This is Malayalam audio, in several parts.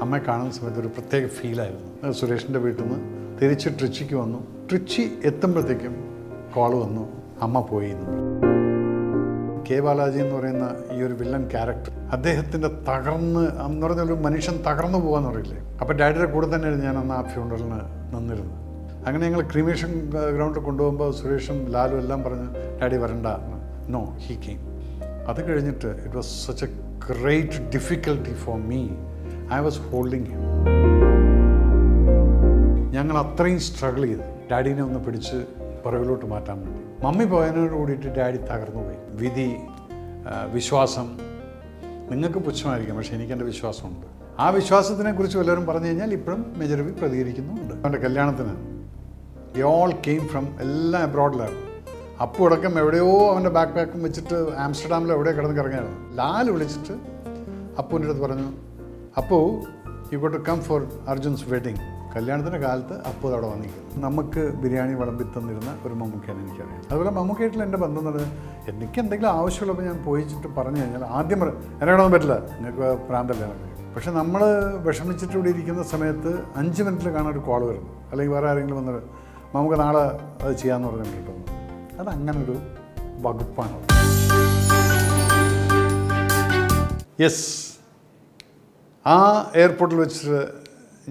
അമ്മയെ കാണുന്ന സമയത്ത് ഒരു പ്രത്യേക ഫീലായിരുന്നു. സുരേഷിൻ്റെ വീട്ടിൽ നിന്ന് തിരിച്ച് ട്രിച്ചിക്ക് വന്നു. ട്രിച്ചി എത്തുമ്പോഴത്തേക്കും കോൾ വന്നു, അമ്മ പോയി എന്ന്. കെ ബാലാജി എന്ന് പറയുന്ന ഈ ഒരു വില്ലൻ ക്യാരക്ടർ, അദ്ദേഹത്തിൻ്റെ എന്ന് പറഞ്ഞ ഒരു മനുഷ്യൻ തകർന്നു പോകാന്ന് പറയില്ലേ, അപ്പോൾ ഡാഡിയുടെ കൂടെ തന്നെയായിരുന്നു ഞാൻ അന്ന് ആ ഫ്യൂണറലിന് നിന്നിരുന്നത്. അങ്ങനെ ഞങ്ങൾ ക്രീമേഷൻ ഗ്രൗണ്ടിൽ കൊണ്ടുപോകുമ്പോൾ സുരേഷും ലാലും എല്ലാം പറഞ്ഞ് ഡാഡി വരണ്ട. No, he came. അത് കഴിഞ്ഞിട്ട് it was such a great difficulty for me. I was holding him. ഞങ്ങൾ അത്രയും സ്ട്രഗിൾ ചെയ്തു ഡാഡീനെ ഒന്ന് പിടിച്ച് പുറകിലോട്ട് മാറ്റാൻ വേണ്ടി. മമ്മി പോയതിനോട് കൂടിയിട്ട് ഡാഡി തകർന്നു പോയി. വിധി, വിശ്വാസം, നിങ്ങൾക്ക് പുച്ഛമായിരിക്കും, പക്ഷേ എനിക്കെൻ്റെ വിശ്വാസമുണ്ട്. ആ വിശ്വാസത്തിനെ കുറിച്ച് വല്ലവരും പറഞ്ഞു കഴിഞ്ഞാൽ ഇപ്പോഴും മേജർ രവി പ്രതികരിക്കുന്നുമുണ്ട്. അവൻ്റെ കല്യാണത്തിന് ദി ഓൾ കെയിം ഫ്രം, എല്ലാം അബ്രോഡിലായിരുന്നു. അപ്പു അടക്കം എവിടെയോ അവൻ്റെ ബാക്ക് പാക്കും വെച്ചിട്ട് ആംസ്റ്റർഡാമിൽ എവിടെയോ കിടന്ന് കറങ്ങിയായിരുന്നു. ലാൽ വിളിച്ചിട്ട് അപ്പുവിൻ്റെ അടുത്ത് പറഞ്ഞു, Appu you got to come for Arjun's wedding. കല്യാണത്തിൻ്റെ കാലത്ത് അപ്പു അവിടെ വന്നിരിക്കുന്നു. നമുക്ക് ബിരിയാണി വിളമ്പി തന്നിരുന്ന ഒരു മമ്മൂക്കയാണ് എനിക്കറിയാം. അതുപോലെ മമ്മൂക്കയായിട്ടുള്ള എൻ്റെ ബന്ധം എന്ന് പറഞ്ഞാൽ എനിക്ക് എന്തെങ്കിലും ആവശ്യമുള്ളപ്പോൾ ഞാൻ പോയിച്ചിട്ട് പറഞ്ഞു കഴിഞ്ഞാൽ ആദ്യം എന്നെ കാണാൻ പറ്റില്ല, നിങ്ങൾക്ക് പ്രാന്തല്ല എന്നൊക്കെ. പക്ഷെ നമ്മൾ വിഷമിച്ചിട്ട് ഇവിടെ ഇരിക്കുന്ന സമയത്ത് 5 മിനിറ്റിൽ കാണാൻ ഒരു കോൾ വരുന്നു, അല്ലെങ്കിൽ വേറെ ആരെങ്കിലും വന്നത് നമുക്ക് നാളെ അത് ചെയ്യാമെന്ന് പറഞ്ഞിട്ട് കിട്ടുന്നു. അതങ്ങനൊരു വകുപ്പാണ്. യെസ്, ആ എയർപോർട്ടിൽ വെച്ചിട്ട്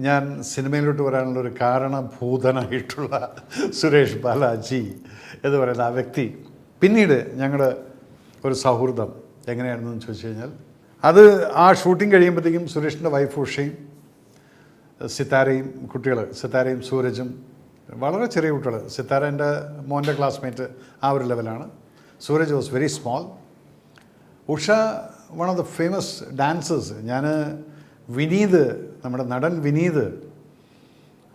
ഞാൻ സിനിമയിലോട്ട് വരാനുള്ളൊരു കാരണഭൂതനായിട്ടുള്ള സുരേഷ് ബാലാജി എന്ന് പറയുന്ന ആ വ്യക്തി, പിന്നീട് ഞങ്ങളുടെ ഒരു സൗഹൃദം എങ്ങനെയാണെന്ന് ചോദിച്ചു കഴിഞ്ഞാൽ, അത് ആ ഷൂട്ടിംഗ് കഴിയുമ്പോഴത്തേക്കും സുരേഷിൻ്റെ വൈഫ് ഉഷയും സിത്താരയും കുട്ടികൾ, സിത്താരയും സൂരജും വളരെ ചെറിയ കുട്ടികൾ. സിത്താര എൻ്റെ മോൻ്റെ ക്ലാസ്മേറ്റ്, ആ ഒരു ലെവലാണ്. Suraj was very small. Usha one of the famous dancers. ഞാൻ വിനീത്, നമ്മുടെ നടൻ വിനീത്,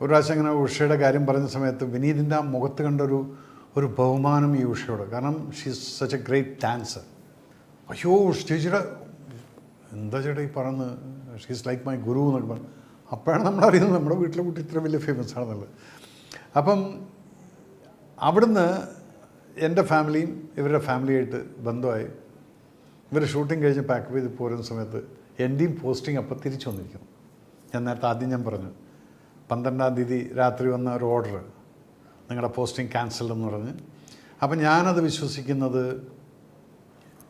ഒരു പ്രാവശ്യം അങ്ങനെ ഉഷയുടെ കാര്യം പറഞ്ഞ സമയത്ത് വിനീതിൻ്റെ ആ മുഖത്ത് കണ്ടൊരു ബഹുമാനം ഈ ഉഷയോട്. കാരണം she's such a great dancer. അയ്യോ ചേച്ചിയുടെ എന്താ ചേട്ടാ ഈ പറഞ്ഞ്, ഷീസ് ലൈക്ക് മൈ ഗുരു എന്നൊക്കെ പറഞ്ഞു. അപ്പോഴാണ് നമ്മളറിയുന്നത് നമ്മുടെ വീട്ടിലെ കുട്ടി ഇത്ര വലിയ ഫേമസ് ആണെന്നുള്ളത്. അപ്പം അവിടുന്ന് എൻ്റെ ഫാമിലിയും ഇവരുടെ ഫാമിലിയായിട്ട് ബന്ധമായി. ഇവർ ഷൂട്ടിംഗ് കഴിഞ്ഞ് പാക്ക് ചെയ്ത് പോരുന്ന സമയത്ത് എൻ്റെയും പോസ്റ്റിംഗ് അപ്പം തിരിച്ചു വന്നിരിക്കുന്നു. ഞാൻ നേരത്തെ ആദ്യം ഞാൻ പറഞ്ഞു 12-ാം തീയതി രാത്രി വന്ന ഒരു ഓർഡർ, നിങ്ങളുടെ പോസ്റ്റിംഗ് ക്യാൻസൽ എന്ന് പറഞ്ഞ്. അപ്പം ഞാനത് വിശ്വസിക്കുന്നത്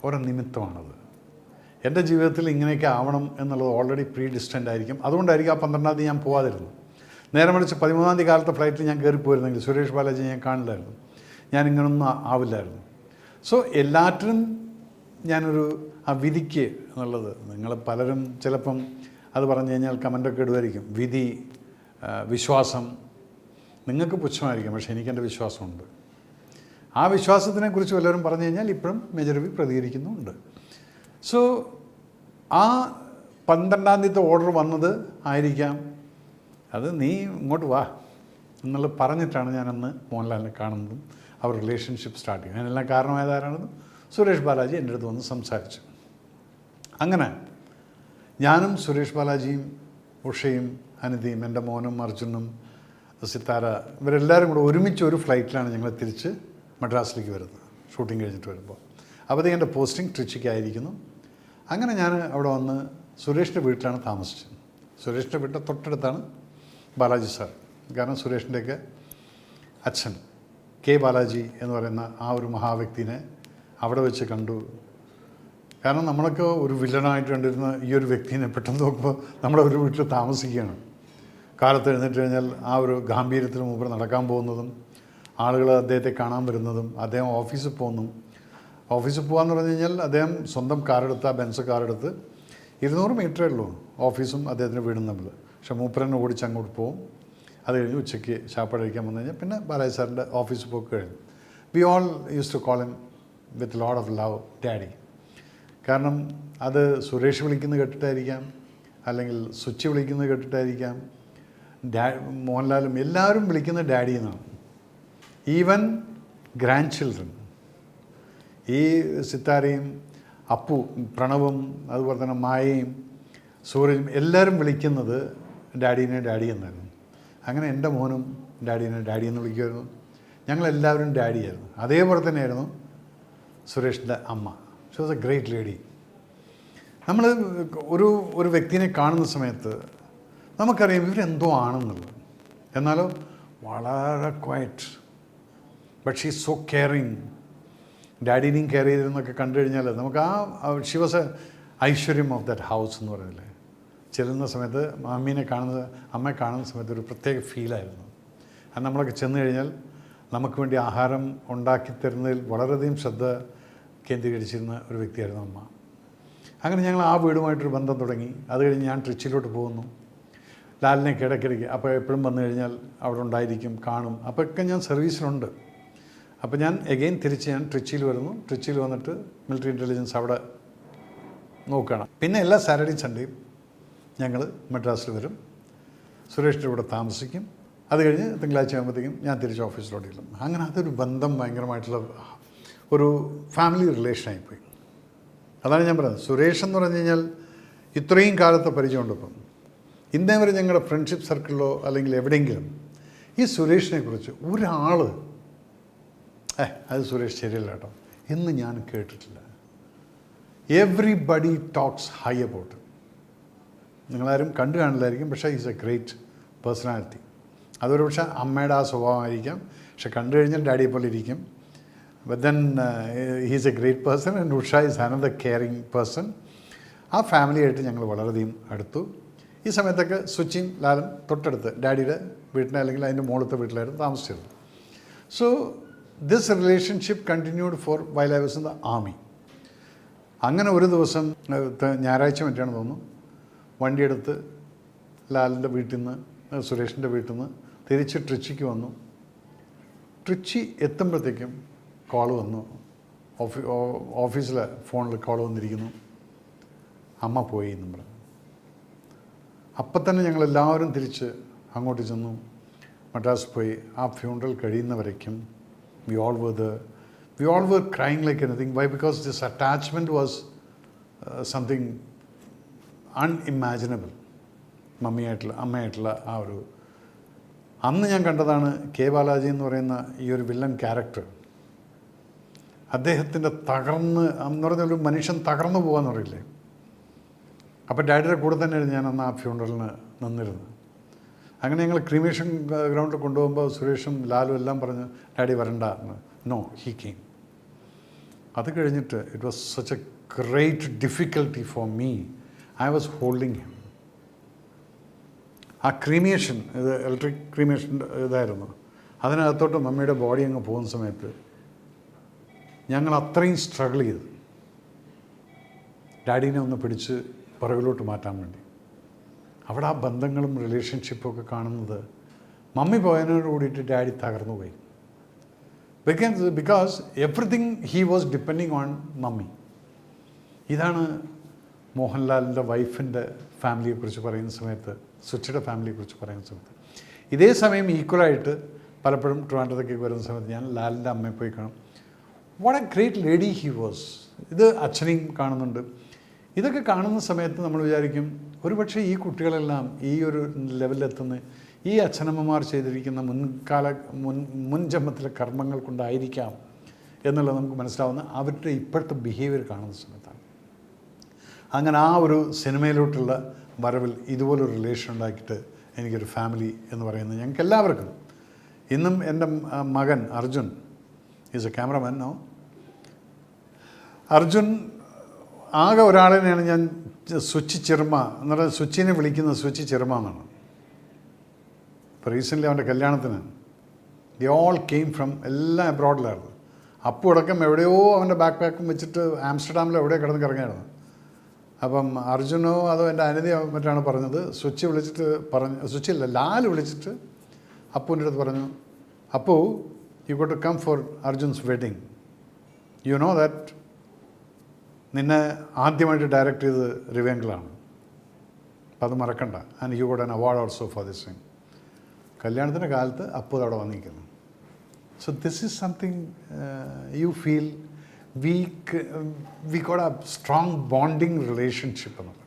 ഒരു നിമിത്തമാണത്. എൻ്റെ ജീവിതത്തിൽ ഇങ്ങനെയൊക്കെ ആവണം എന്നുള്ളത് ഓൾറെഡി പ്രീ ഡിസ്റ്റൻ്റ് ആയിരിക്കും. അതുകൊണ്ടായിരിക്കും ആ 12-ാം തീയതി ഞാൻ പോവാതിരുന്നു. നേരെ മറിച്ച് 13-ാം തീയതി കാലത്തെ ഫ്ലൈറ്റിൽ ഞാൻ കയറിപ്പോയിരുന്നെങ്കിൽ സുരേഷ് ബാലാജി ഞാൻ കാണില്ലായിരുന്നു, ഞാൻ ഇങ്ങനൊന്നും ആവില്ലായിരുന്നു. സോ എല്ലാറ്റിനും ഞാനൊരു ആ വിധിക്ക് എന്നുള്ളത്, നിങ്ങൾ പലരും ചിലപ്പം അത് പറഞ്ഞു കഴിഞ്ഞാൽ കമൻ്റൊക്കെ ഇടുമായിരിക്കും. വിധി, വിശ്വാസം, നിങ്ങൾക്ക് പുച്ഛമായിരിക്കും, പക്ഷേ എനിക്കെൻ്റെ വിശ്വാസമുണ്ട്. ആ വിശ്വാസത്തിനെക്കുറിച്ച് വല്ലവരും പറഞ്ഞു കഴിഞ്ഞാൽ ഇപ്പോഴും മേജർ രവി പ്രതികരിക്കുന്നുമുണ്ട്. സോ ആ 12-ാം തീയതി ഓർഡർ വന്നത് ആയിരിക്കാം, അത് നീ ഇങ്ങോട്ട് വാ എന്നുള്ളത് പറഞ്ഞിട്ടാണ് ഞാനന്ന് മോഹൻലാലിനെ കാണുന്നതും അവർ റിലേഷൻഷിപ്പ് സ്റ്റാർട്ട് ചെയ്യുന്നത്. അതിനെല്ലാം കാരണമായതാരാണെന്ന് സുരേഷ് ബാലാജി എൻ്റെ അടുത്ത് വന്ന് സംസാരിച്ചു. അങ്ങനെ ഞാനും സുരേഷ് ബാലാജിയും ഉഷയും അനിതയും എൻ്റെ മോനും അർജുനും സിത്താര ഇവരെല്ലാവരും കൂടെ ഒരുമിച്ച് ഒരു ഫ്ലൈറ്റിലാണ് ഞങ്ങൾ തിരിച്ച് മദ്രാസിലേക്ക് വരുന്നത്, ഷൂട്ടിംഗ് കഴിഞ്ഞിട്ട് വരുമ്പോൾ. അപ്പോഴത്തേക്ക് എൻ്റെ പോസ്റ്റിംഗ് ട്രിച്ചിക്കായിരിക്കുന്നു. അങ്ങനെ ഞാൻ അവിടെ വന്ന് സുരേഷിൻ്റെ വീട്ടിലാണ് താമസിച്ചത്. സുരേഷിൻ്റെ വീട്ടിൽ തൊട്ടടുത്താണ് ബാലാജി സാർ. കാരണം സുരേഷിൻ്റെയൊക്കെ അച്ഛൻ കെ ബാലാജി എന്ന് പറയുന്ന ആ ഒരു മഹാവ്യക്തിനെ അവിടെ വെച്ച് കണ്ടു. കാരണം നമ്മളൊക്കെ ഒരു വില്ലനായിട്ട് കണ്ടിരുന്ന ഈ ഒരു വ്യക്തിനെ പെട്ടെന്ന് നോക്കുമ്പോൾ നമ്മുടെ ഒരു വീട്ടിൽ താമസിക്കുകയാണ്. കാലത്ത് എഴുന്നേറ്റ് കഴിഞ്ഞാൽ ആ ഒരു ഗാംഭീര്യത്തിന് മുമ്പ് നടക്കാൻ പോകുന്നതും ആളുകൾ അദ്ദേഹത്തെ കാണാൻ വരുന്നതും അദ്ദേഹം ഓഫീസിൽ പോകുന്നു. ഓഫീസിൽ പോകാമെന്ന് പറഞ്ഞു കഴിഞ്ഞാൽ അദ്ദേഹം സ്വന്തം കാറെടുത്ത്, ആ ബെൻസ് കാറെടുത്ത് 200 മീറ്ററേ ഉള്ളൂ ഓഫീസും അദ്ദേഹത്തിൻ്റെ വീടും തമ്മിൽ. പക്ഷേ മൂപ്പരനെ ഓടിച്ച് അങ്ങോട്ട് പോകും. അത് കഴിഞ്ഞ് ഉച്ചയ്ക്ക് ശാപ്പാട് കഴിക്കാൻ വന്നു കഴിഞ്ഞാൽ പിന്നെ ബാലാജി സാറിൻ്റെ ഓഫീസിൽ പോക്ക് കഴിഞ്ഞു. We all use to call him with lot of love daddy. കാരണം അത് സുരേഷ് വിളിക്കുന്നത് കേട്ടിട്ടായിരിക്കാം, അല്ലെങ്കിൽ സുച്ചി വിളിക്കുന്നത് കേട്ടിട്ടായിരിക്കാം, മോഹൻലാലും എല്ലാവരും വിളിക്കുന്നത് ഡാഡി എന്നാണ്. ഈവൻ ഗ്രാൻഡ് ചിൽഡ്രൻ, ഈ സിത്താരയും അപ്പു, പ്രണവും, അതുപോലെ തന്നെ മായയും സൂരജും എല്ലാവരും വിളിക്കുന്നത് ഡാഡീനെ ഡാഡി എന്നായിരുന്നു. അങ്ങനെ എൻ്റെ മോനും ഡാഡീനെ ഡാഡി എന്ന് വിളിക്കുമായിരുന്നു. ഞങ്ങളെല്ലാവരും ഡാഡിയായിരുന്നു. അതേപോലെ തന്നെയായിരുന്നു സുരേഷിൻ്റെ അമ്മ. Xi was A great lady. നമ്മൾ ഒരു വ്യക്തിനെ കാണുന്ന സമയത്ത് നമുക്കറിയാം ഇവരെന്തോ ആണെന്നുള്ളത്. എന്നാലോ വളരെ quiet, but she so caring. ഡാഡിനെയും കെയർ ചെയ്തിരുന്നൊക്കെ കണ്ടു കഴിഞ്ഞാൽ നമുക്ക് ഷി വാസ് എ ഐശ്വര്യം ഓഫ് ദാറ്റ് ഹൗസ് എന്ന് പറയുന്നില്ലേ. ചെല്ലുന്ന സമയത്ത് അമ്മയെ കാണുന്ന സമയത്ത് ഒരു പ്രത്യേക ഫീലായിരുന്നു. അത് നമ്മളൊക്കെ ചെന്ന് കഴിഞ്ഞാൽ നമുക്ക് വേണ്ടി ആഹാരം ഉണ്ടാക്കി തരുന്നതിൽ വളരെയധികം ശ്രദ്ധ കേന്ദ്രീകരിച്ചിരുന്ന ഒരു വ്യക്തിയായിരുന്നു അമ്മ. അങ്ങനെ ഞങ്ങൾ ആ വീടുമായിട്ടൊരു ബന്ധം തുടങ്ങി. അത് കഴിഞ്ഞ് ഞാൻ ട്രിച്ചിയിലോട്ട് പോകുന്നു. ലാലിനെ ഇടയ്ക്കിടയ്ക്ക് അപ്പോൾ എപ്പോഴും വന്നു കഴിഞ്ഞാൽ അവിടെ ഉണ്ടായിരിക്കും, കാണും. അപ്പോഴൊക്കെ ഞാൻ സർവീസിലുണ്ട്. അപ്പോൾ ഞാൻ എഗെയിൻ തിരിച്ച് ഞാൻ ട്രിച്ചിയിൽ വരുന്നു. ട്രിച്ചിയിൽ വന്നിട്ട് മിലിറ്ററി ഇൻ്റലിജൻസ് അവിടെ നോക്കണം. പിന്നെ എല്ലാ സാറ്റർഡേയും സൺഡേയും ഞങ്ങൾ മദ്രാസിൽ വരും. സുരേഷിൻ്റെ കൂടെ താമസിക്കും. അത് കഴിഞ്ഞ് തിങ്കളാഴ്ച ആകുമ്പോഴത്തേക്കും ഞാൻ തിരിച്ച് ഓഫീസിലോട്ട് ചെല്ലും. അങ്ങനെ അതൊരു ബന്ധം ഭയങ്കരമായിട്ടുള്ള ഒരു ഫാമിലി റിലേഷനായിപ്പോയി. അതാണ് ഞാൻ പറയുന്നത്. സുരേഷ് എന്ന് പറഞ്ഞു കഴിഞ്ഞാൽ ഇത്രയും കാലത്തെ പരിചയമുണ്ടപ്പം ഇന്നേ വരെ ഞങ്ങളുടെ ഫ്രണ്ട്ഷിപ്പ് സർക്കിളിലോ അല്ലെങ്കിൽ എവിടെയെങ്കിലും ഈ സുരേഷിനെ കുറിച്ച് ഒരാൾ അത് സുരേഷ് ശരിയല്ല കേട്ടോ എന്ന് ഞാൻ കേട്ടിട്ടില്ല. Everybody talks high about. നിങ്ങളാരും കണ്ടു കാണില്ലായിരിക്കും, പക്ഷേ ഈസ് എ ഗ്രേറ്റ് പേഴ്സണാലിറ്റി. അതൊരു പക്ഷേ അമ്മയുടെ ആ സ്വഭാവമായിരിക്കാം, പക്ഷെ കണ്ടു കഴിഞ്ഞാൽ ഡാഡിയെ പോലെ ഇരിക്കും. But then he's A great person and Usha is another caring person. ആ ഫാമിലിയായിട്ട് ഞങ്ങൾ വളരെയധികം അടുത്തു. ഈ സമയത്തൊക്കെ സുച്ചിൻ ലാലൻ തൊട്ടടുത്ത് ഡാഡിയുടെ വീട്ടിൽ അല്ലെങ്കിൽ അതിൻ്റെ മുകളിലത്തെ വീട്ടിലായിരുന്നു താമസിച്ചിരുന്നത്. So this relationship continued four while I was in the army. അങ്ങനെ ഒരു ദിവസം ഞായറാഴ്ച മറ്റാണ് തോന്നുന്നു, വണ്ടിയെടുത്ത് ലാലിൻ്റെ വീട്ടിൽ നിന്ന് സുരേഷിൻ്റെ വീട്ടിൽ നിന്ന് തിരിച്ച് ട്രിച്ചിക്ക് വന്നു. ട്രിച്ചി എത്തുമ്പോഴത്തേക്കും കോൾ വന്നു. ഓഫീസിലെ ഫോണിൽ കോൾ വന്നിരിക്കുന്നു, അമ്മ പോയി എന്നും പറഞ്ഞു. അപ്പം തന്നെ ഞങ്ങളെല്ലാവരും തിരിച്ച് അങ്ങോട്ട് ചെന്നു. മദ്രാസ് പോയി. ആ ഫ്യൂണറൽ കഴിയുന്നവരേക്കും we all were crying like anything. Why? Because this attachment was something unimaginable. അമ്മയായിട്ടുള്ള ആ ഒരു അന്ന് ഞാൻ കണ്ടതാണ് കെ ബാലാജി എന്ന് പറയുന്ന ഈ ഒരു വില്ലൻ ക്യാരക്ടർ. അദ്ദേഹത്തിൻ്റെ എന്ന് പറഞ്ഞ ഒരു മനുഷ്യൻ തകർന്നു പോകാന്ന് പറയില്ലേ. അപ്പോൾ ഡാഡിയുടെ കൂടെ തന്നെയായിരുന്നു ഞാൻ അന്ന് ആ ഫ്യൂണറലിന് നിന്നിരുന്നത്. അങ്ങനെ ഞങ്ങൾ ക്രീമേഷൻ ഗ്രൗണ്ടിൽ കൊണ്ടുപോകുമ്പോൾ സുരേഷും ലാലും എല്ലാം പറഞ്ഞ് ഡാഡി വരണ്ട. No, he came. അത് കഴിഞ്ഞിട്ട് it was such a great difficulty for me. I was holding him. ആ ക്രീമേഷൻ, ഇത് ഇലക്ട്രിക് ക്രീമേഷൻ്റെ ഇതായിരുന്നു. അതിനകത്തോട്ട് മമ്മിയുടെ ബോഡി അങ്ങ് പോകുന്ന സമയത്ത് ഞങ്ങൾ അത്രയും സ്ട്രഗിൾ ചെയ്തു ഡാഡീനെ ഒന്ന് പിടിച്ച് പുറകിലോട്ട് മാറ്റാൻ വേണ്ടി. അവിടെ ആ ബന്ധങ്ങളും റിലേഷൻഷിപ്പും ഒക്കെ കാണുന്നത് മമ്മി പോയതിനോട് കൂടിയിട്ട് ഡാഡി തകർന്നു പോയി. Because everything he was depending on mummy. ഇതാണ് മോഹൻലാലിൻ്റെ വൈഫിൻ്റെ ഫാമിലിയെക്കുറിച്ച് പറയുന്ന സമയത്ത്, സുച്ചിയുടെ ഫാമിലിയെക്കുറിച്ച് പറയുന്ന സമയത്ത്. ഇതേ സമയം ഈക്വലായിട്ട് പലപ്പോഴും ട്രിവാൻഡ്രത്തേക്ക് വരുന്ന സമയത്ത് ഞാൻ ലാലിൻ്റെ അമ്മയെ പോയി കാണും. What A great lady he was. ഇത് അച്ഛനെയും കാണുന്നുണ്ട്. ഇതൊക്കെ കാണുന്ന സമയത്ത് നമ്മൾ വിചാരിക്കും ഒരുപക്ഷെ ഈ കുട്ടികളെല്ലാം ഈ ഒരു ലെവലിലെത്തുന്ന ഈ അച്ഛനമ്മമാർ ചെയ്തിരിക്കുന്ന മുൻ ജന്മത്തിലെ കർമ്മങ്ങൾ കൊണ്ടായിരിക്കാം എന്നുള്ളത് നമുക്ക് മനസ്സിലാവുന്ന അവരുടെ ഇപ്പോഴത്തെ ബിഹേവിയർ കാണുന്ന സമയത്താണ്. അങ്ങനെ ആ ഒരു സിനിമയിലോട്ടുള്ള വരവിൽ ഇതുപോലൊരു റിലേഷൻ ഉണ്ടാക്കിയിട്ട് എനിക്കൊരു ഫാമിലി എന്ന് പറയുന്നത് ഞങ്ങൾക്ക് എല്ലാവർക്കും. ഇന്നും എൻ്റെ മകൻ Arjun is a cameraman no. Arjun ആകെ ഒരാളിനെയാണ് ഞാൻ സുച്ചി ചെറുമ എന്ന് പറഞ്ഞാൽ സുച്ചിനെ വിളിക്കുന്നത് സുച്ചി ചെറുമ എന്നാണ്. ഇപ്പോൾ റീസെൻ്റ്ലി അവൻ്റെ കല്യാണത്തിന് ദി ഓൾ കെയിം ഫ്രം എല്ലാം അബ്രോഡിലായിരുന്നു. അപ്പു അടക്കം എവിടെയോ അവൻ്റെ ബാക്ക് പാക്കും വെച്ചിട്ട് ആംസ്റ്റർഡാമിൽ എവിടെയോ കിടന്ന് കറങ്ങിയായിരുന്നു. അപ്പം അർജുനോ അതോ എൻ്റെ അനിതയോ മറ്റാണ് പറഞ്ഞത്, സുച്ചി വിളിച്ചിട്ട് സുച്ചില്ല ലാൽ വിളിച്ചിട്ട് അപ്പുവിൻ്റെ അടുത്ത് പറഞ്ഞു, Appu you got to come for Arjun's wedding. You know that നിന്നെ ആദ്യമായിട്ട് ഡയറക്റ്റ് ചെയ്ത് റിവേങ്കിളാണ്, അപ്പം അത് മറക്കണ്ട. And you got an award also for this thing. കല്യാണത്തിൻ്റെ കാലത്ത് അപ്പോൾ അവിടെ വന്നിരിക്കുന്നു. So this is something you feel we got a strong bonding relationship എന്നുള്ളത്.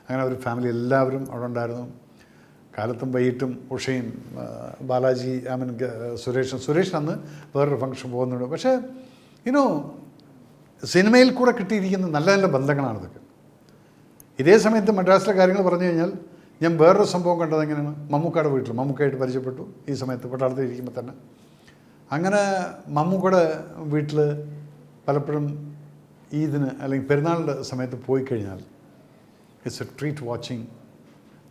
അങ്ങനെ ഒരു ഫാമിലി എല്ലാവരും അവിടെ ഉണ്ടായിരുന്നു. കാലത്തും വൈകിട്ടും ഉഷയും ബാലാജി സുരേഷ് അന്ന് വേറൊരു ഫംഗ്ഷൻ പോകുന്നുണ്ട്. പക്ഷേ യുനോ സിനിമയിൽ കൂടെ കിട്ടിയിരിക്കുന്ന നല്ല നല്ല ബന്ധങ്ങളാണ് ഇതൊക്കെ. ഇതേ സമയത്ത് മദ്രാസിലെ കാര്യങ്ങൾ പറഞ്ഞു കഴിഞ്ഞാൽ ഞാൻ വേറൊരു സംഭവം കണ്ടത് എങ്ങനെയാണ്, മമ്മൂക്കയുടെ വീട്ടിൽ മമ്മൂക്കായിട്ട് പരിചയപ്പെട്ടു ഈ സമയത്ത് പട്ടാളത്തിൽ ഇരിക്കുമ്പോൾ തന്നെ. അങ്ങനെ മമ്മൂക്കയുടെ വീട്ടിൽ പലപ്പോഴും ഈദിന് അല്ലെങ്കിൽ പെരുന്നാളിൻ്റെ സമയത്ത് പോയി കഴിഞ്ഞാൽ ഇറ്റ്സ് എ ട്രീറ്റ് വാച്ചിങ്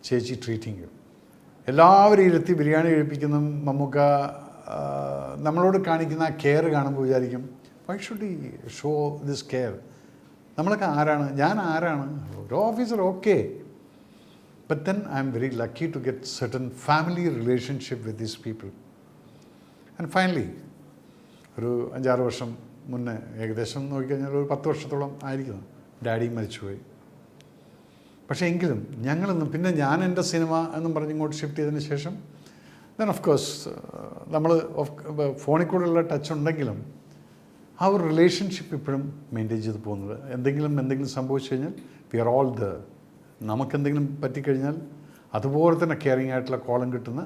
ചേച്ചി ട്രീറ്റിങ് യു. എല്ലാവരും ഇരുത്തി ബിരിയാണി കഴിപ്പിക്കുന്ന മമ്മൂക്ക നമ്മളോട് കാണിക്കുന്ന ആ കെയർ കാണുമ്പോൾ വിചാരിക്കും, വൈ ഷുഡ് ഈ ഷോ ദിസ് കെയർ? നമ്മളൊക്കെ ആരാണ്, ഞാൻ ആരാണ്, ഒരു officer, okay. But then I am very lucky to get certain family relationship with these people. And finally ഒരു 5-6 വർഷം മുന്നേ, ഏകദേശം നോക്കിക്കഴിഞ്ഞാൽ ഒരു 10 വർഷത്തോളം ആയിരിക്കുന്നു, ഡാഡിയും മരിച്ചുപോയി. പക്ഷേ എങ്കിലും ഞങ്ങളൊന്നും, പിന്നെ ഞാൻ എൻ്റെ സിനിമ എന്നും പറഞ്ഞ് ഇങ്ങോട്ട് ഷിഫ്റ്റ് ചെയ്തതിന് ശേഷം ദെൻ ഓഫ് കോഴ്സ് നമ്മൾ ഫോണിൽ കൂടെയുള്ള ടച്ച് ഉണ്ടെങ്കിലും ആ ഒരു റിലേഷൻഷിപ്പ് ഇപ്പോഴും മെയിൻറ്റെയിൻ ചെയ്ത് പോകുന്നത്. എന്തെങ്കിലും സംഭവിച്ചു കഴിഞ്ഞാൽ വി ആർ ഓൾ ദ, നമുക്കെന്തെങ്കിലും പറ്റിക്കഴിഞ്ഞാൽ അതുപോലെ തന്നെ കെയറിങ് ആയിട്ടുള്ള കോളം കിട്ടുന്ന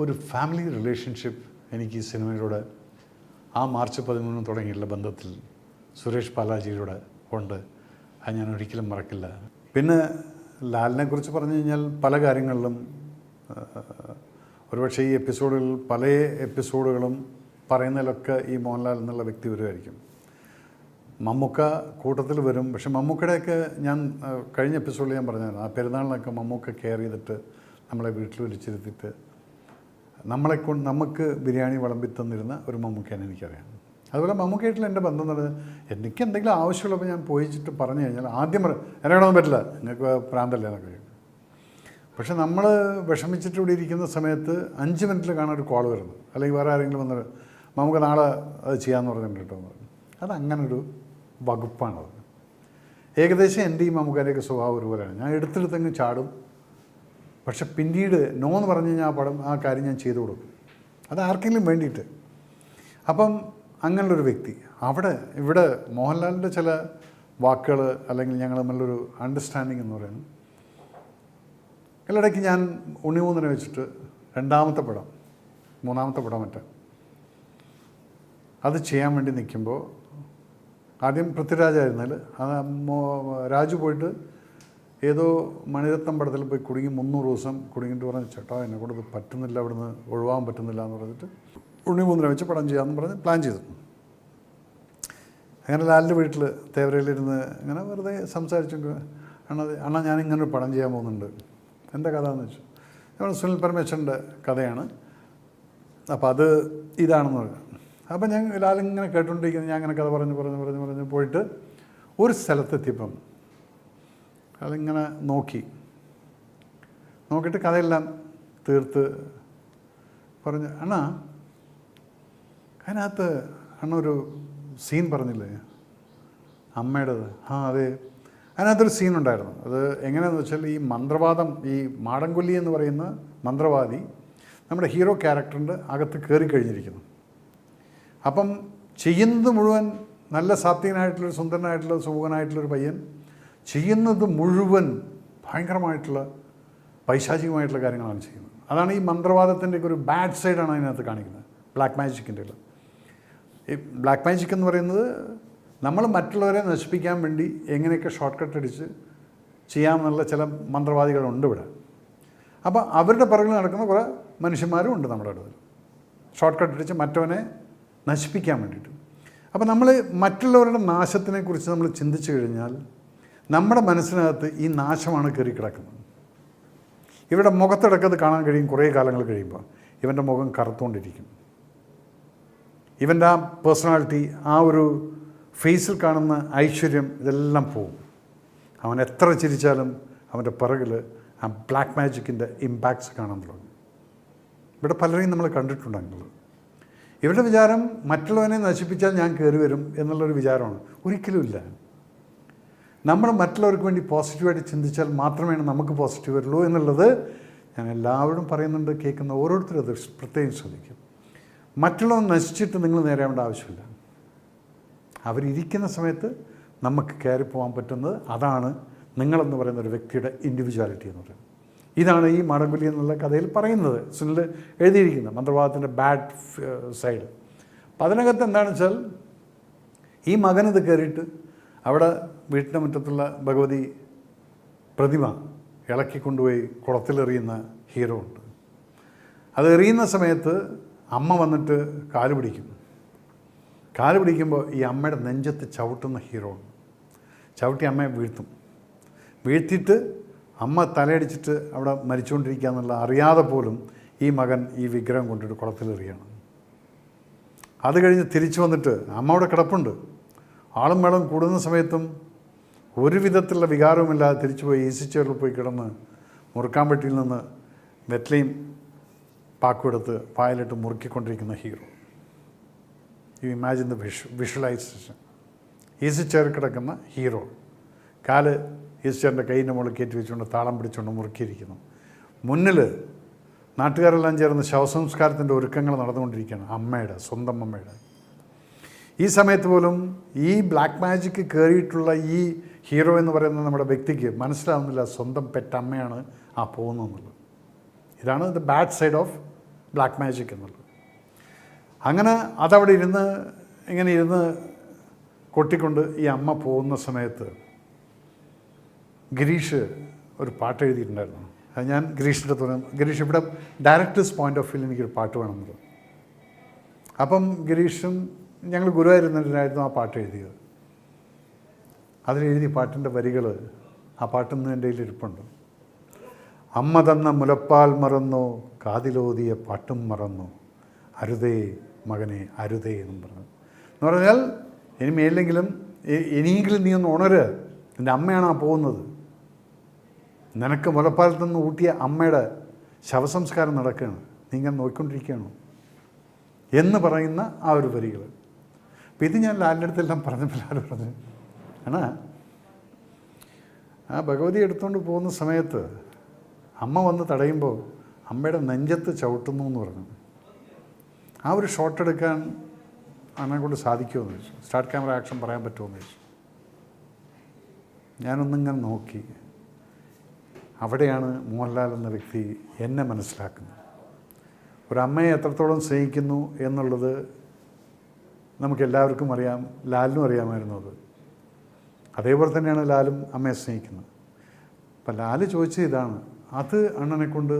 ഒരു ഫാമിലി റിലേഷൻഷിപ്പ് എനിക്ക് ഈ സിനിമയിലൂടെ ആ മാർച്ച് 13 തുടങ്ങിയുള്ള ബന്ധത്തിൽ സുരേഷ് ബാലാജിയിലൂടെ ഉണ്ട്. അത് ഞാൻ ഒരിക്കലും മറക്കില്ല. പിന്നെ ലാലിനെ കുറിച്ച് പറഞ്ഞു കഴിഞ്ഞാൽ പല കാര്യങ്ങളിലും ഒരുപക്ഷെ ഈ എപ്പിസോഡുകളിൽ പല എപ്പിസോഡുകളും പറയുന്നതിലൊക്കെ ഈ മോഹൻലാൽ എന്നുള്ള വ്യക്തി വരുമായിരിക്കും. മമ്മൂക്ക കൂട്ടത്തിൽ വരും. പക്ഷെ മമ്മൂക്കയുടെയൊക്കെ ഞാൻ കഴിഞ്ഞ എപ്പിസോഡിൽ ഞാൻ പറഞ്ഞായിരുന്നു, ആ പെരുന്നാളിനൊക്കെ മമ്മൂക്ക കെയർ ചെയ്തിട്ട് നമ്മളെ വീട്ടിൽ വിളിച്ചിരുത്തിയിട്ട് നമുക്ക് ബിരിയാണി വിളമ്പി തന്നിരുന്ന ഒരു മമ്മൂക്കയാണ് എനിക്കറിയാം. അതുപോലെ മമ്മൂക്കയായിട്ടുള്ള എൻ്റെ ബന്ധം എന്ന് പറഞ്ഞാൽ എനിക്ക് എന്തെങ്കിലും ആവശ്യമുള്ളപ്പോൾ ഞാൻ പോയിച്ചിട്ട് പറഞ്ഞു കഴിഞ്ഞാൽ ആദ്യം എന്നെക്കൊണ്ടൊന്നും പറ്റില്ല, നിങ്ങൾക്ക് പ്രാന്തല്ലേ എന്നൊക്കെ പറയും. പക്ഷെ നമ്മൾ വിഷമിച്ചിട്ട് ഇവിടെ ഇരിക്കുന്ന സമയത്ത് 5 മിനിറ്റിൽ കാണാൻ ഒരു കോൾ വരുന്നു, അല്ലെങ്കിൽ വേറെ ആരെങ്കിലും വന്നിട്ട് നമുക്ക് നാളെ അത് ചെയ്യാമെന്ന് പറഞ്ഞിട്ടുണ്ട് കേട്ടോ എന്ന് പറഞ്ഞു. അതങ്ങനൊരു വകുപ്പാണത്. ഏകദേശം എൻ്റെ ഈ മമ്മൂക്കാൻ്റെയൊക്കെ സ്വഭാവം ഒരുപോലെയാണ്. ഞാൻ എടുത്തെടുത്തങ്ങ് ചാടും, പക്ഷെ പിന്നീട് നോ എന്ന് പറഞ്ഞു കഴിഞ്ഞാൽ ആ കാര്യം ഞാൻ ചെയ്തു കൊടുക്കും, അത് ആർക്കെങ്കിലും വേണ്ടിയിട്ട്. അപ്പം അങ്ങനെയുള്ളൊരു വ്യക്തി ഇവിടെ മോഹൻലാലിൻ്റെ ചില വാക്കുകൾ അല്ലെങ്കിൽ ഞങ്ങൾ തമ്മിലൊരു അണ്ടർസ്റ്റാൻഡിങ് എന്ന് പറയുന്നത്, ഇതിനിടയ്ക്ക് ഞാൻ ഉണ്ണിമൂന്നിനെ വെച്ചിട്ട് 2ാമത്തെ പടം 3ാമത്തെ പടം അത് ചെയ്യാൻ വേണ്ടി നിൽക്കുമ്പോൾ ആദ്യം പൃഥ്വിരാജായിരുന്നാൽ രാജു പോയിട്ട് ഏതോ മണിരത്നം പടത്തിൽ പോയി കുടുങ്ങി 300 ദിവസം കുടുങ്ങിയിട്ട് പറഞ്ഞു, ചേട്ടാ എന്നെ കൊണ്ട് ഇത് പറ്റുന്നില്ല, അവിടുന്ന് ഒഴിവാൻ പറ്റുന്നില്ല എന്ന് പറഞ്ഞിട്ട് ഉണ്ണിമൂന്നിനെ വെച്ച് പടം ചെയ്യാമെന്ന് പറഞ്ഞ് പ്ലാൻ ചെയ്തു. അങ്ങനെ ലാലിൻ്റെ വീട്ടിൽ തേവരയിലിരുന്ന് ഇങ്ങനെ വെറുതെ സംസാരിച്ചു, അണ്ണാ ഞാനിങ്ങനൊരു പടം ചെയ്യാൻ പോകുന്നുണ്ട്, എന്താ കഥ എന്ന് വെച്ചു. നമ്മൾ സുനിൽ പരമേശ്വരൻ്റെ കഥയാണ്, അപ്പോൾ അത് ഇതാണെന്ന് പറഞ്ഞു. അപ്പം ഞാൻ ലാലിങ്ങനെ കേട്ടുകൊണ്ടിരിക്കുന്നത്, ഞാൻ അങ്ങനെ കഥ പറഞ്ഞ് പോയിട്ട് ഒരു സ്ഥലത്തെത്തിയപ്പം അതിങ്ങനെ നോക്കിയിട്ട് കഥയെല്ലാം തീർത്ത് പറഞ്ഞു, അണ്ണാ അതിനകത്ത് ഒരു സീൻ പറഞ്ഞില്ലേ അമ്മയുടേത്? ആ അതെ, അതിനകത്തൊരു സീനുണ്ടായിരുന്നു. അത് എങ്ങനെയാണെന്ന് വെച്ചാൽ ഈ മന്ത്രവാദം, ഈ മാടൻകൊല്ലി എന്ന് പറയുന്ന മന്ത്രവാദി നമ്മുടെ ഹീറോ ക്യാരക്ടറിൻ്റെ അകത്ത് കയറി കഴിഞ്ഞിരിക്കുന്നു. അപ്പം ചെയ്യുന്നത് മുഴുവൻ നല്ല സാത്വികനായിട്ടുള്ളൊരു സുന്ദരനായിട്ടുള്ള സുഖനായിട്ടുള്ളൊരു പയ്യൻ ചെയ്യുന്നത് മുഴുവൻ ഭയങ്കരമായിട്ടുള്ള പൈശാചികമായിട്ടുള്ള കാര്യങ്ങളാണ് ചെയ്യുന്നത്. അതാണ് ഈ മന്ത്രവാദത്തിൻ്റെയൊക്കെ ഒരു ബാഡ് സൈഡാണ് അതിനകത്ത് കാണിക്കുന്നത്, ബ്ലാക്ക് മാജിക്കിൻ്റെ. ഈ ബ്ലാക്ക് മാജിക് എന്ന് പറയുന്നത് നമ്മൾ മറ്റുള്ളവരെ നശിപ്പിക്കാൻ വേണ്ടി എങ്ങനെയൊക്കെ ഷോർട്ട് കട്ട് അടിച്ച് ചെയ്യാമെന്നുള്ള ചില മന്ത്രവാദികളുണ്ട് ഇവിടെ. അപ്പോൾ അവരുടെ പിറകിൽ നടക്കുന്ന കുറേ മനുഷ്യന്മാരും ഉണ്ട് നമ്മുടെ അടുത്ത്, ഷോർട്ട് കട്ട് അടിച്ച് മറ്റവനെ നശിപ്പിക്കാൻ വേണ്ടിയിട്ട്. അപ്പോൾ നമ്മൾ മറ്റുള്ളവരുടെ നാശത്തിനെക്കുറിച്ച് നമ്മൾ ചിന്തിച്ചു കഴിഞ്ഞാൽ നമ്മുടെ മനസ്സിനകത്ത് ഈ നാശമാണ് കയറി കിടക്കുന്നത്. ഇവരുടെ മുഖത്തിടക്കത് കാണാൻ കഴിയും. കുറേ കാലങ്ങൾ കഴിയുമ്പോൾ ഇവൻ്റെ മുഖം കറുത്തുകൊണ്ടിരിക്കും. ഇവൻ്റെ ആ പേഴ്സണാലിറ്റി, ആ ഒരു ഫേസിൽ കാണുന്ന ഐശ്വര്യം, ഇതെല്ലാം പോവും. അവൻ എത്ര ചിരിച്ചാലും അവൻ്റെ പിറകിൽ ആ ബ്ലാക്ക് മാജിക്കിൻ്റെ ഇമ്പാക്ട്സ് കാണാൻ തുടങ്ങും. ഇവിടെ പലരെയും നമ്മൾ കണ്ടിട്ടുണ്ടെന്നുള്ളത്. ഇവരുടെ വിചാരം മറ്റുള്ളവനെ നശിപ്പിച്ചാൽ ഞാൻ കയറി വരും എന്നുള്ളൊരു വിചാരമാണ്. ഒരിക്കലുമില്ല. നമ്മൾ മറ്റുള്ളവർക്ക് വേണ്ടി പോസിറ്റീവായിട്ട് ചിന്തിച്ചാൽ മാത്രമേ നമുക്ക് പോസിറ്റീവ് വരുള്ളൂ എന്നുള്ളത് ഞാൻ എല്ലാവരോടും പറയുന്നുണ്ട്. കേൾക്കുന്ന ഓരോരുത്തരും അത് പ്രത്യേകം ശ്രദ്ധിക്കും. മറ്റുള്ളവർ നശിച്ചിട്ട് നിങ്ങൾ നേരിടേണ്ട ആവശ്യമില്ല. അവരിയ്ക്കുന്ന സമയത്ത് നമുക്ക് കയറി പോകാൻ പറ്റുന്നത്, അതാണ് നിങ്ങളെന്ന് പറയുന്ന ഒരു വ്യക്തിയുടെ ഇൻഡിവിജ്വാലിറ്റി എന്ന് പറയുന്നത്. ഇതാണ് ഈ മാടൻകൊല്ലി എന്നുള്ള കഥയിൽ പറയുന്നത്, സുനിൽ എഴുതിയിരിക്കുന്നത്, മന്ത്രവാദത്തിൻ്റെ ബാഡ് സൈഡ്. അപ്പം അതിനകത്ത് എന്താണെന്ന് വെച്ചാൽ ഈ മകനിത് കയറിയിട്ട് അവിടെ വീട്ടിൻ്റെ മുറ്റത്തുള്ള ഭഗവതി പ്രതിമ ഇളക്കിക്കൊണ്ടുപോയി കുളത്തിലെറിയുന്ന ഹീറോ ഉണ്ട്. അത് എറിയുന്ന സമയത്ത് അമ്മ വന്നിട്ട് കാല് പിടിക്കും. കാല് പിടിക്കുമ്പോൾ ഈ അമ്മയുടെ നെഞ്ചത്ത് ചവിട്ടുന്ന ഹീറോ ഉണ്ട്. ചവിട്ടി അമ്മയെ വീഴ്ത്തും. വീഴ്ത്തിയിട്ട് അമ്മ തലയടിച്ചിട്ട് അവിടെ മരിച്ചുകൊണ്ടിരിക്കുക എന്നുള്ള അറിയാതെ പോലും ഈ മകൻ ഈ വിഗ്രഹം കൊണ്ടിട്ട് കുളത്തിലെറിയാണ്. അത് കഴിഞ്ഞ് തിരിച്ചു വന്നിട്ട് അമ്മ അവിടെ കിടപ്പുണ്ട്. ആളും മേളം കൂടുന്ന സമയത്തും ഒരു വിധത്തിലുള്ള വികാരവുമില്ലാതെ തിരിച്ചു പോയി ഈസി ചെയറിൽ പോയി കിടന്ന് മുറുക്കാമ്പട്ടിയിൽ നിന്ന് വെറ്റ്ലയും പാക്കും എടുത്ത് പായലിട്ട് മുറുക്കിക്കൊണ്ടിരിക്കുന്ന hero. You imagine the visualization. Easy ചെയറിൽ കിടക്കുന്ന ഹീറോ കാല് ഈസി ചെയറിൻ്റെ കൈയിൻ്റെ മുകളിൽ കയറ്റി വെച്ചുകൊണ്ട് താളം പിടിച്ചുകൊണ്ട് മുറുക്കിയിരിക്കുന്നു. മുന്നിൽ നാട്ടുകാരെല്ലാം ചേർന്ന് ശവസംസ്കാരത്തിൻ്റെ ഒരുക്കങ്ങൾ നടന്നുകൊണ്ടിരിക്കുകയാണ്. അമ്മയുടെ സ്വന്തം അമ്മയുടെ. ഈ സമയത്ത് പോലും ഈ ബ്ലാക്ക് മാജിക്ക് കയറിയിട്ടുള്ള ഈ ഹീറോ എന്ന് പറയുന്ന നമ്മുടെ വ്യക്തിക്ക് മനസ്സിലാവുന്നില്ല സ്വന്തം പെറ്റമ്മയാണ് ആ പോകുന്നതെന്നുള്ളത്. ഇതാണ് the bad side of black magic എന്നുള്ളത്. അങ്ങനെ അതവിടെ ഇങ്ങനെ ഇരുന്ന് കൊട്ടിക്കൊണ്ട് ഈ അമ്മ പോകുന്ന സമയത്ത് ഗിരീഷ് ഒരു പാട്ട് എഴുതിയിട്ടുണ്ടായിരുന്നു. അത് ഞാൻ ഗിരീഷിൻ്റെ തോന്നുന്നു, ഗിരീഷ് ഇവിടെ ഡയറക്ടേഴ്സ് പോയിൻ്റ് ഓഫ് വ്യൂവിൽ എനിക്കൊരു പാട്ട് വേണമെന്നത്. അപ്പം ഗിരീഷും ഞങ്ങൾ ഗുരുവായൂരുന്നതിനായിരുന്നു ആ പാട്ട് എഴുതിയത്. അതിലെഴുതിയ പാട്ടിൻ്റെ വരികൾ ആ പാട്ടിന്ന് എൻ്റെ കയ്യിൽ ഇരിപ്പുണ്ട്. അമ്മ തന്ന മുലപ്പാൽ മറന്നോ, കാതിലോതിയ പാട്ടും മറന്നു, അരുതേ മകനെ അരുതേ എന്നും പറഞ്ഞു. എന്ന് പറഞ്ഞാൽ ഇനി മേലെങ്കിലും നീ ഒന്ന് ഉണര്, എൻ്റെ അമ്മയാണ് ആ പോകുന്നത്. നിനക്ക് മുലപ്പാലത്തിൽ നിന്ന് ഊട്ടിയ അമ്മയുടെ ശവസംസ്കാരം നടക്കുകയാണ്, നീ ഇങ്ങനെ നോക്കിക്കൊണ്ടിരിക്കുകയാണോ എന്ന് പറയുന്ന ആ ഒരു വരികൾ. അപ്പം ഇത് ഞാൻ ലാലിൻ്റെ അടുത്തെല്ലാം പറഞ്ഞപ്പോൾ ലാൽ പറഞ്ഞു, ആണ് ആ ഭഗവതി എടുത്തുകൊണ്ട് പോകുന്ന സമയത്ത് അമ്മ വന്ന് തടയുമ്പോൾ അമ്മയുടെ നെഞ്ചത്ത് ചവിട്ടുന്നു എന്ന് പറഞ്ഞു. ആ ഒരു ഷോട്ട് എടുക്കാൻ അണ്ണനെ കൊണ്ട് സാധിക്കുമോ എന്ന് ചോദിച്ചു. സ്റ്റാർട്ട് ക്യാമറ ആക്ഷൻ പറയാൻ പറ്റുമോ എന്ന് ചോദിച്ചു. ഞാനൊന്നിങ്ങനെ നോക്കി. അവിടെയാണ് മോഹൻലാൽ എന്ന വ്യക്തി എന്നെ മനസ്സിലാക്കുന്നത്. ഒരമ്മയെ എത്രത്തോളം സ്നേഹിക്കുന്നു എന്നുള്ളത് നമുക്കെല്ലാവർക്കും അറിയാം, ലാലിനും അറിയാമായിരുന്നു അത്. അതേപോലെ തന്നെയാണ് ലാലും അമ്മയെ സ്നേഹിക്കുന്നത്. അപ്പം ലാല് ചോദിച്ചത് ഇതാണ്, അത് അണ്ണനെ കൊണ്ട്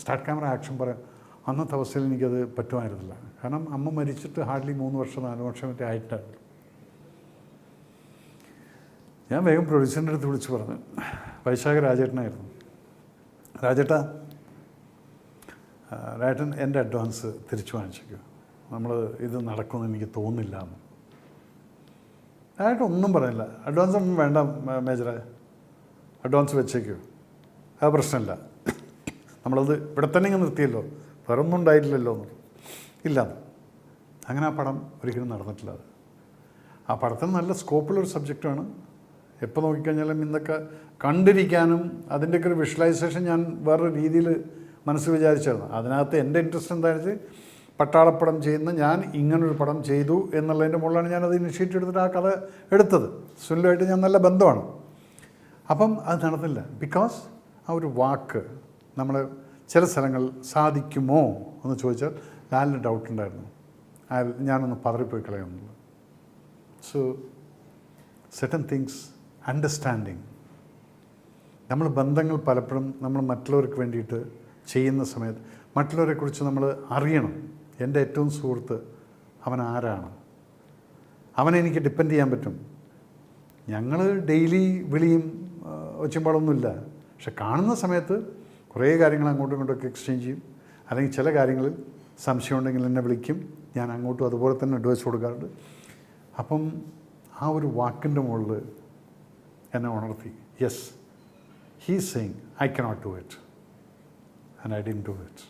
സ്റ്റാർട്ട് ക്യാമറ ആക്ഷൻ പറയാം. അന്നത്തെ അവസ്ഥയിൽ എനിക്കത് പറ്റുമായിരുന്നില്ല. കാരണം അമ്മ മരിച്ചിട്ട് ഹാർഡ്ലി 3 വർഷം 4 വർഷം മറ്റേ ആയിട്ടായിരുന്നു. ഞാൻ വേഗം പ്രൊഡ്യൂസറിൻ്റെ അടുത്ത് വിളിച്ച് പറഞ്ഞു, വൈശാഖ രാജേട്ടനായിരുന്നു. രാജേട്ടൻ എൻ്റെ അഡ്വാൻസ് തിരിച്ചു വാങ്ങിച്ചേക്കുക, നമ്മൾ ഇത് നടക്കുമെന്ന് എനിക്ക് തോന്നുന്നില്ല എന്ന്. രാജേട്ടൻ ഒന്നും പറഞ്ഞില്ല. അഡ്വാൻസ് ഒന്നും വേണ്ട മേജറെ, അഡ്വാൻസ് വെച്ചേക്കോ, അത് പ്രശ്നമില്ല, നമ്മളത് ഇവിടെ തന്നെ ഇങ്ങനെ നിർത്തിയല്ലോ, വേറെ ഒന്നും ഉണ്ടായിട്ടില്ലല്ലോ എന്ന്. ഇല്ല, അങ്ങനെ ആ പടം ഒരിക്കലും നടന്നിട്ടില്ല. അത് ആ പടത്തിന് നല്ല സ്കോപ്പുള്ളൊരു സബ്ജക്റ്റാണ്. എപ്പോൾ നോക്കിക്കഴിഞ്ഞാലും ഇന്നൊക്കെ കണ്ടിരിക്കാനും അതിൻ്റെയൊക്കെ ഒരു വിഷ്വലൈസേഷൻ ഞാൻ വേറൊരു രീതിയിൽ മനസ്സിൽ വിചാരിച്ചായിരുന്നു. അതിനകത്ത് എൻ്റെ ഇൻട്രസ്റ്റ് എന്താണെന്ന് വെച്ചാൽ പട്ടാളപ്പടം ചെയ്യുന്ന ഞാൻ ഇങ്ങനൊരു പടം ചെയ്തു എന്നുള്ളതിൻ്റെ മുകളിലാണ് ഞാനത് ഇനിഷ്യേറ്റീവ് എടുത്തിട്ട് ആ കഥ എടുത്തത്. സുനിലുമായിട്ട് ഞാൻ നല്ല ബന്ധമാണ്. അപ്പം അത് നടന്നില്ല. ബിക്കോസ് ആ ഒരു വാക്ക് നമ്മൾ ചില സ്ഥലങ്ങൾ സാധിക്കുമോ എന്ന് ചോദിച്ചാൽ ലാലിന് ഡൗട്ടുണ്ടായിരുന്നു. ഞാനൊന്ന് പതറിപ്പോയി കളയുന്നുള്ളൂ. So certain things understanding. നമ്മൾ ബന്ധങ്ങൾ പലപ്പോഴും നമ്മൾ മറ്റുള്ളവർക്ക് വേണ്ടിയിട്ട് ചെയ്യുന്ന സമയത്ത് മറ്റുള്ളവരെക്കുറിച്ച് നമ്മൾ അറിയണം. എൻ്റെ ഏറ്റവും സുഹൃത്ത് അവൻ ആരാണ്, അവനെ എനിക്ക് ഡിപ്പെൻഡ് ചെയ്യാൻ പറ്റും. ഞങ്ങൾ ഡെയിലി വിളിയും ഒച്ചമ്പാടൊന്നുമില്ല, പക്ഷെ കാണുന്ന സമയത്ത് കുറേ കാര്യങ്ങൾ അങ്ങോട്ടും ഇങ്ങോട്ടൊക്കെ എക്സ്ചേഞ്ച് ചെയ്യും. അല്ലെങ്കിൽ ചില കാര്യങ്ങളിൽ സംശയം ഉണ്ടെങ്കിൽ എന്നെ വിളിക്കും, ഞാൻ അങ്ങോട്ടും അതുപോലെ തന്നെ അഡ്വൈസ് കൊടുക്കാറുണ്ട്. അപ്പം ആ ഒരു വാക്കിൻ്റെ മുകളിൽ എന്നെ ഉണർത്തി. Yes, he is saying I cannot do it and I didn't do it.